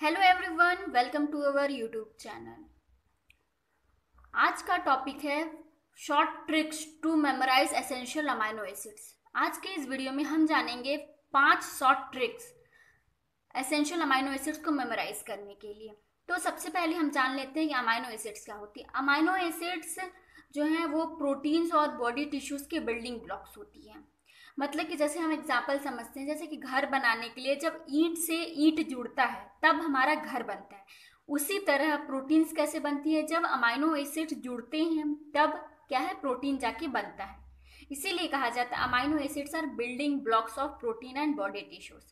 Hello everyone, welcome to our YouTube channel. आज का topic है short tricks to memorise essential amino acids. आज के इस वीडियो में हम जानेंगे 5 short tricks essential amino acids को मेमोराइज करने के लिए। तो सबसे पहले हम जान लेते हैं कि अमाइनो एसिड्स क्या होती है। अमाइनो एसिड्स जो हैं वो प्रोटीन्स और बॉडी टिश्यूज के बिल्डिंग ब्लॉक्स होती हैं। मतलब कि जैसे हम एग्जाम्पल समझते हैं, जैसे कि घर बनाने के लिए जब ईंट से ईंट जुड़ता है तब हमारा घर बनता है। उसी तरह प्रोटीन्स कैसे बनती है, जब अमाइनो एसिड्स जुड़ते हैं तब क्या है, प्रोटीन जाके बनता है। इसीलिए कहा जाता है amino acids are building blocks of protein and body tissues.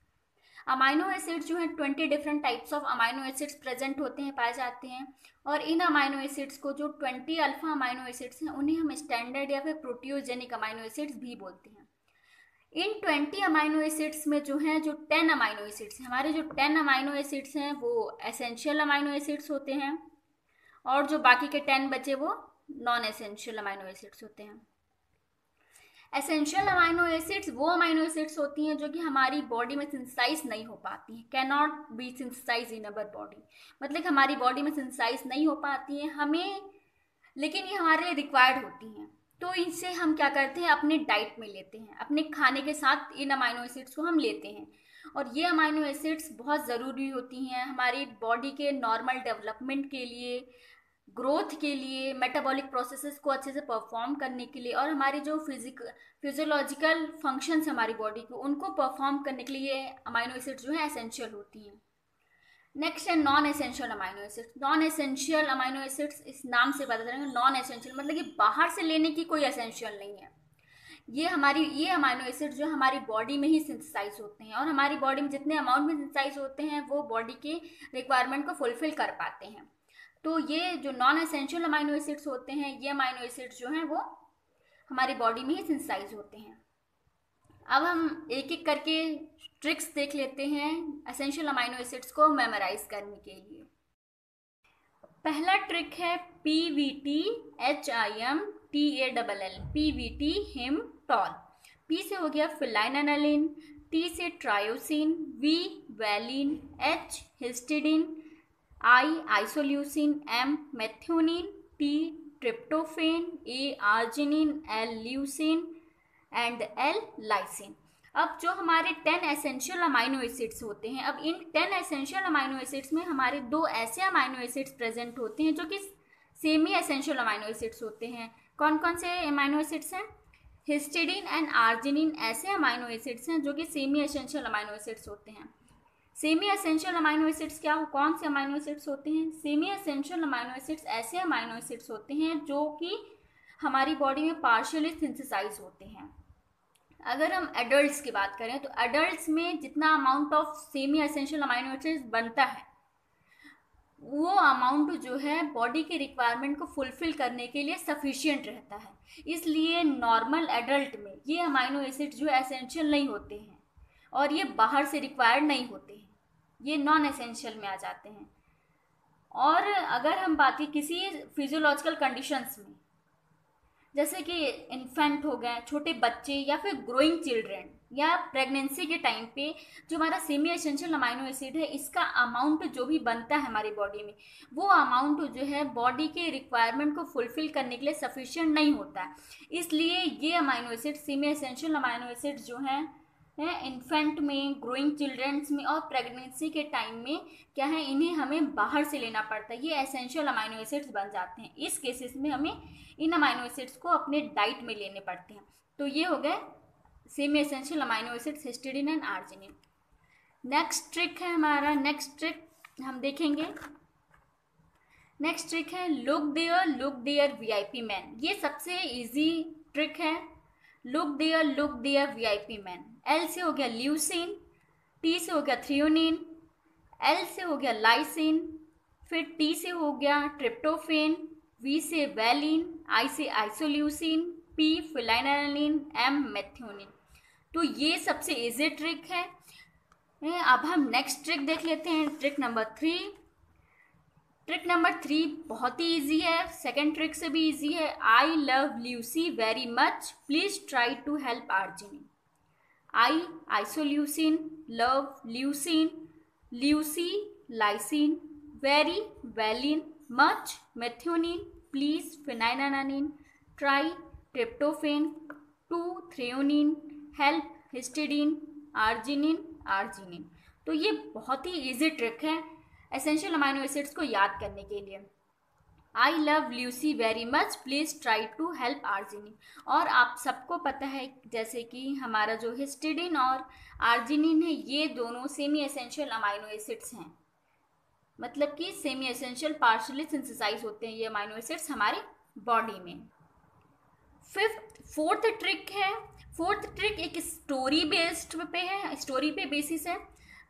Amino acids जो है 20 different types of amino acids present होते हैं, पाए जाते हैं। और इन अमाइनो एसिड्स को जो 20 अल्फा अमाइनो एसिड्स हैं उन्हें हम स्टैंडर्ड या फिर प्रोटियोजेनिक अमाइनो एसिड्स भी बोलते हैं। इन 20 अमाइनो एसिड्स में जो है, जो 10 अमाइनो एसिड्स हैं, हमारे जो 10 अमाइनो एसिड्स हैं वो एसेंशियल अमाइनो एसिड्स होते हैं, और जो बाकी के 10 बचे वो नॉन एसेंशियल अमाइनो एसिड्स होते हैं। एसेंशियल अमाइनो एसिड्स वो अमाइनो एसिड्स होती हैं जो कि हमारी बॉडी में सिंथेसाइज नहीं हो पाती हैं, can not be synthesize in our body. मतलब कि हमारी बॉडी में सिंथेसाइज नहीं हो पाती हैं हमें, लेकिन ये हमारे लिए रिक्वायर्ड होती हैं। तो इनसे हम क्या करते हैं, अपने डाइट में लेते हैं, अपने खाने के साथ इन अमाइनो एसिड्स को हम लेते हैं। और ये अमाइनो एसिड्स बहुत ज़रूरी होती हैं हमारी बॉडी के नॉर्मल डेवलपमेंट के लिए, ग्रोथ के लिए, मेटाबॉलिक प्रोसेसेस को अच्छे से परफॉर्म करने के लिए, और हमारी जो फिजियोलॉजिकल फंक्शंस हमारी बॉडी को उनको परफॉर्म करने के लिए अमाइनो एसिड्स जो है एसेंशियल होती हैं। नेक्स्ट है non essential amino acids. Non essential amino acids इस नाम से पता चलेगा, नॉन एसेंशियल मतलब कि बाहर से लेने की कोई एसेंशियल नहीं है। ये अमाइनो एसिड्स जो हमारी बॉडी में ही सिंथेसाइज होते हैं, और हमारी बॉडी में जितने अमाउंट में सिंथेसाइज होते हैं वो बॉडी के रिक्वायरमेंट को फुलफिल कर पाते हैं। तो ये जो नॉन एसेंशियल अमाइनो एसिड्स होते हैं, ये अमाइनो एसिड्स जो हैं वो हमारी बॉडी में ही सिंथेसाइज होते हैं। अब हम एक एक करके ट्रिक्स देख लेते हैं एसेंशियल अमाइनो एसिड्स को मेमोराइज करने के लिए। पहला ट्रिक है PVT HIMTALL, PVT him tall. P से हो गया फिलाइनलिन, T से threonine, V valine, H histidine, I isoleucine, M methionine, T tryptophan, A arginine, L leucine and L lysine. अब जो हमारे 10 एसेंशियल अमाइनो एसिड्स होते हैं, अब इन 10 एसेंशियल अमाइनो एसिड्स में हमारे 2 ऐसे अमाइनो एसिड्स प्रेजेंट होते हैं जो कि सेमी एसेंशियल अमाइनो एसिड्स होते हैं। कौन कौन से अमाइनो एसिड्स हैं? हिस्टिडीन एंड आर्जिनिन ऐसे अमाइनो एसिड्स हैं जो कि सेमी एसेंशियल अमाइनो एसिड्स होते हैं। सेमी एसेंशियल अमाइनो एसिड्स क्या हो, कौन से अमाइनो एसिड्स होते हैं? सेमी एसेंशियल अमाइनो एसिड्स ऐसे अमाइनो एसिड्स होते हैं जो कि हमारी बॉडी में पार्शियली सिंथेसाइज होते हैं। अगर हम एडल्ट्स की बात करें तो एडल्ट्स में जितना amount of semi essential amino acids बनता है वो अमाउंट जो है बॉडी के रिक्वायरमेंट को फुलफिल करने के लिए सफिशिएंट रहता है। इसलिए नॉर्मल एडल्ट में ये अमाइनो एसिड्स जो एसेंशियल नहीं होते हैं और ये बाहर से रिक्वायर्ड नहीं होते हैं, ये नॉन एसेंशियल में आ जाते हैं। और अगर हम बात की किसी फिजियोलॉजिकल कंडीशंस में, जैसे कि इन्फेंट हो गए, छोटे बच्चे, या फिर ग्रोइंग चिल्ड्रेन, या प्रेगनेंसी के टाइम पे जो हमारा सेमी एसेंशियल अमाइनो एसिड है इसका अमाउंट जो भी बनता है हमारी बॉडी में, वो अमाउंट जो है बॉडी के रिक्वायरमेंट को फुलफिल करने के लिए सफिशिएंट नहीं होता है। इसलिए ये amino acid, semi essential amino acid जो हैं इन्फेंट में, ग्रोइंग चिल्ड्रंस में और प्रेगनेंसी के टाइम में क्या है, इन्हें हमें बाहर से लेना पड़ता है, ये एसेंशियल अमाइनो एसिड्स बन जाते हैं। इस केसेस में हमें इन अमाइनो एसिड्स को अपने डाइट में लेने पड़ते हैं। तो ये हो गए semi essential amino acids, histidine and arginine. Next trick है हमारा, नेक्स्ट ट्रिक हम देखेंगे। नेक्स्ट ट्रिक है लुक देयर VIP मैन। ये सबसे इजी ट्रिक है, look there VIP man. L से हो गया ल्यूसिन, T से हो गया थ्रियोनिन, L से हो गया लाइसिन, फिर T से हो गया ट्रिप्टोफेन, V से वैलिन, I से आइसोल्यूसिन, P फिलाइनलिन, M मेथ्योनिन। तो ये सबसे इजी ट्रिक है। अब हम नेक्स्ट ट्रिक देख लेते हैं, ट्रिक नंबर 3। ट्रिक नंबर 3 बहुत ही ईजी है, सेकेंड ट्रिक से भी ईजी है। I love Lucy very much, please try to help arginine. I isoleucine, love leucine, Lucy lysine, very, valine, much, methionine, please, phenylalanine, try, tryptophan, to, threonine, help, histidine, arginine। तो ये बहुत ही easy trick है essential amino acids को याद करने के लिए। I love Lucy very much, please try to help arginine. और आप सबको पता है जैसे कि हमारा जो हिस्टिडिन और आर्जिनिन है ये दोनों सेमी एसेंशियल अमाइनो एसिड्स हैं, मतलब कि सेमी एसेंशियल पार्शियली सिंथेसाइज होते हैं ये अमाइनो एसिड्स हमारे बॉडी में। फोर्थ ट्रिक एक स्टोरी बेस्ड पे है, स्टोरी पे बेसिस है।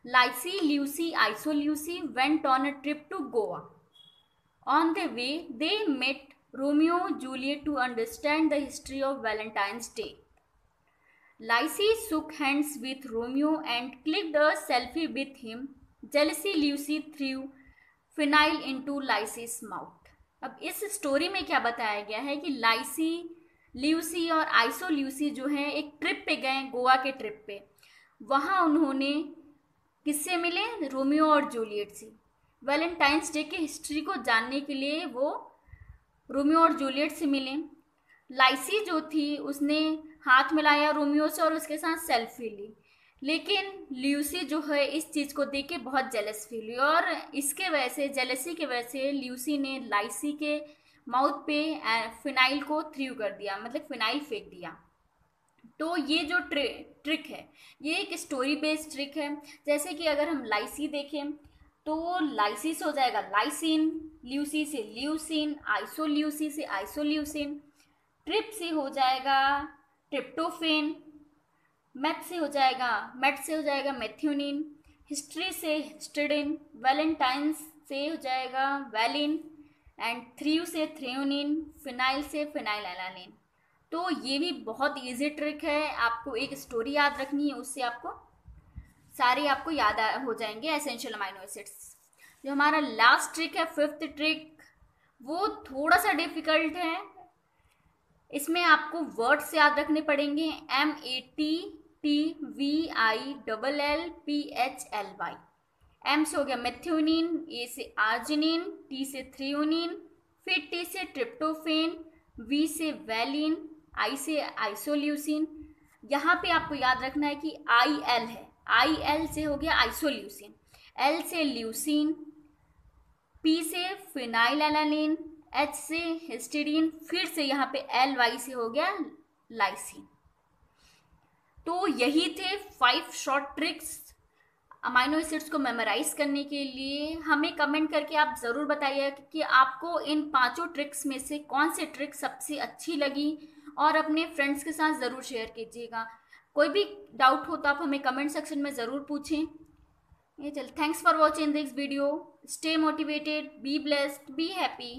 Lysi Lucy Isolucy went on a trip to Goa. On the way, they met Romeo and Juliet to understand the history of Valentine's Day. Lacey shook hands with Romeo and clicked a selfie with him. Jealousy Lucy threw phenyl into Lacey's mouth. अब इस story में क्या बताया गया है कि लाइसी Lucy और iso Lucy जो है एक ट्रिप पे गए, गोवा के ट्रिप पे। वहाँ उन्होंने किससे मिले? रोमियो और जूलियट से। वैलेंटाइंस डे की हिस्ट्री को जानने के लिए वो रोमियो और जूलियट से मिले। लाइसी जो थी उसने हाथ मिलाया रोमियो से और उसके साथ सेल्फी ली, लेकिन ल्यूसी जो है इस चीज़ को देख के बहुत जेलस फील हुई और इसके वजह से, जेलसी की वजह से ल्यूसी ने लाइसी के माउथ पे फिनाइल को थ्रू कर दिया, मतलब फिनाइल फेंक दिया। तो ये जो ट्रिक है ये एक स्टोरी बेस्ड ट्रिक है। जैसे कि अगर हम लाइसी देखें तो लाइसी से हो जाएगा लाइसिन, ल्यूसी से ल्यूसिन, आइसोल्यूसी से आइसोल्यूसिन, ट्रिप से हो जाएगा ट्रिप्टोफेन, मेथ से हो जाएगा मेथ्योनिन, हिस्ट्री से हिस्टिडिन, वैलेंटाइंस से हो जाएगा वैलिन एंड थ्रू से थ्रेओनिन, फिनाइल से फिनाइलएलानिन। तो ये भी बहुत इजी ट्रिक है, आपको एक स्टोरी याद रखनी है, उससे आपको सारे आपको याद हो जाएंगे एसेंशियल अमाइनो एसिड्स। जो हमारा लास्ट ट्रिक है, फिफ्थ ट्रिक, वो थोड़ा सा डिफिकल्ट है। इसमें आपको वर्ड्स याद रखने पड़ेंगे, METTVILLPHLY। एम से हो गया मेथ्योनिन, ए से आर्जिनिन, टी से थ्रियोनिन, फिर टी से ट्रिप्टोफेन, वी से वैलिन, आई से आइसोल्यूसिन। यहाँ पे आपको याद रखना है कि IL है, IL से हो गया आइसोल्यूसिन, L से ल्यूसिन, P से फिनाइलएलानिन, H से हिस्टिडीन, फिर से यहाँ पे LY से हो गया लाइसिन। तो यही थे 5 शॉर्ट ट्रिक्स अमाइनो एसिड्स को मेमोराइज करने के लिए। हमें कमेंट करके आप ज़रूर बताइए कि आपको इन 5 ट्रिक्स में से कौन सी ट्रिक सबसे अच्छी लगी और अपने फ्रेंड्स के साथ ज़रूर शेयर कीजिएगा। कोई भी डाउट हो तो आप हमें कमेंट सेक्शन में ज़रूर पूछें। ये चल, thanks for watching this video, stay motivated, be blessed, be happy.